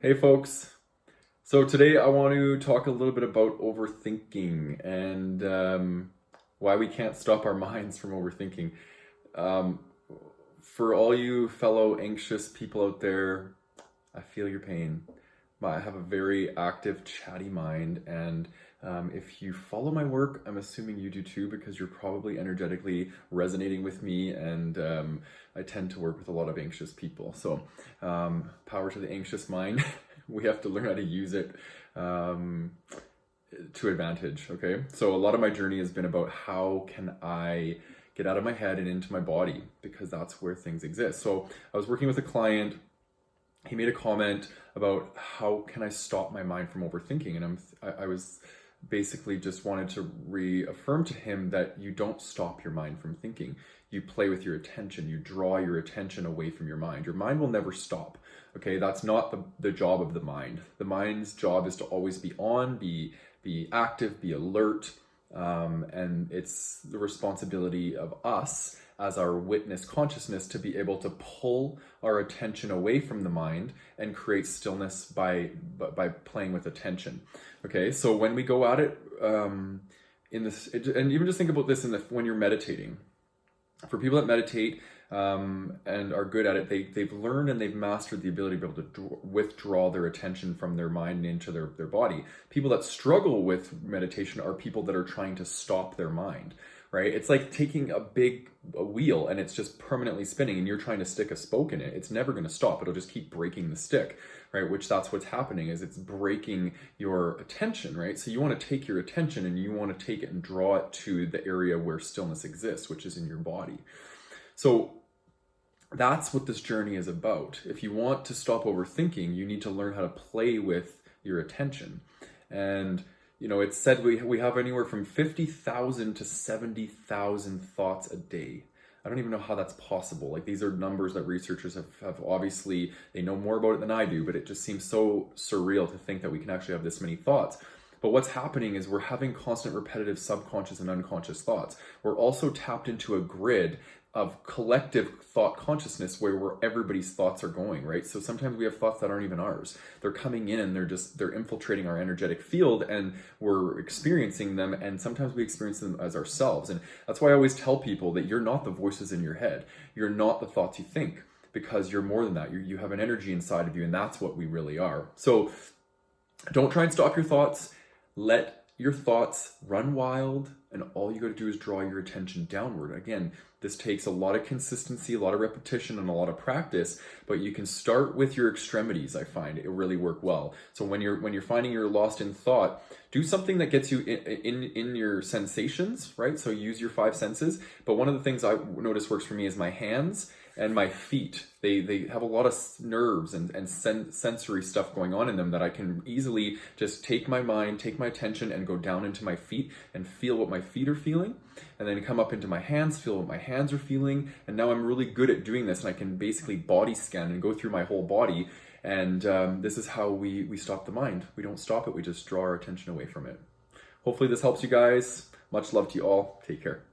Hey folks. So today I want to talk a little bit about overthinking and why we can't stop our minds from overthinking. Um, for all you fellow anxious people out there, I feel your pain. I have a very active, chatty mind, and if you follow my work, I'm assuming you do too, because you're probably energetically resonating with me, and I tend to work with a lot of anxious people. So, power to the anxious mind. We have to learn how to use it um, to advantage. Okay, so a lot of my journey has been about how can I get out of my head and into my body, because that's where things exist. So I was working with a client. He made a comment about how can I stop my mind from overthinking, and I was basically just wanted to reaffirm to him that you don't stop your mind from thinking. You play with your attention. You draw your attention away from your mind. Your mind will never stop. Okay, that's not the job of the mind. The mind's job is to always be on, be active, be alert, and it's the responsibility of us as our witness consciousness to be able to pull our attention away from the mind and create stillness by playing with attention. Okay, so when we go at it in this, and even just think about this when you're meditating. For people that meditate and are good at it, they've learned and they've mastered the ability to be able to withdraw their attention from their mind and into their body. People that struggle with meditation are people that are trying to stop their mind, right? It's like taking a wheel and it's just permanently spinning and you're trying to stick a spoke in it. It's never going to stop. It'll just keep breaking the stick, right? Which that's what's happening, is it's breaking your attention, right? So you want to take your attention and you want to take it and draw it to the area where stillness exists, which is in your body. So that's what this journey is about. If you want to stop overthinking, you need to learn how to play with your attention. And it's said we have anywhere from 50,000 to 70,000 thoughts a day. I don't even know how that's possible. Like, these are numbers that researchers have obviously, they know more about it than I do, but it just seems so surreal to think that we can actually have this many thoughts. But what's happening is we're having constant repetitive subconscious and unconscious thoughts. We're also tapped into a grid of collective thought consciousness where everybody's thoughts are going, right? So sometimes we have thoughts that aren't even ours. They're coming in and they're infiltrating our energetic field and we're experiencing them, and sometimes we experience them as ourselves. And that's why I always tell people that you're not the voices in your head. You're not the thoughts you think, because you're more than that. You have an energy inside of you, and that's what we really are. So don't try and stop your thoughts. Let your thoughts run wild, and all you got to do is draw your attention downward. Again, this takes a lot of consistency, a lot of repetition, and a lot of practice, but you can start with your extremities. I find it really work well. So when you're finding you're lost in thought, do something that gets you in your sensations, right? So use your five senses. But one of the things I notice works for me is my hands and my feet. They have a lot of nerves and sensory stuff going on in them that I can easily just take my mind, take my attention, and go down into my feet and feel what my feet are feeling, and then come up into my hands, feel what my hands are feeling. And now I'm really good at doing this, and I can basically body scan and go through my whole body. And this is how we stop the mind. We don't stop it, we just draw our attention away from it. Hopefully this helps you guys. Much love to you all. Take care.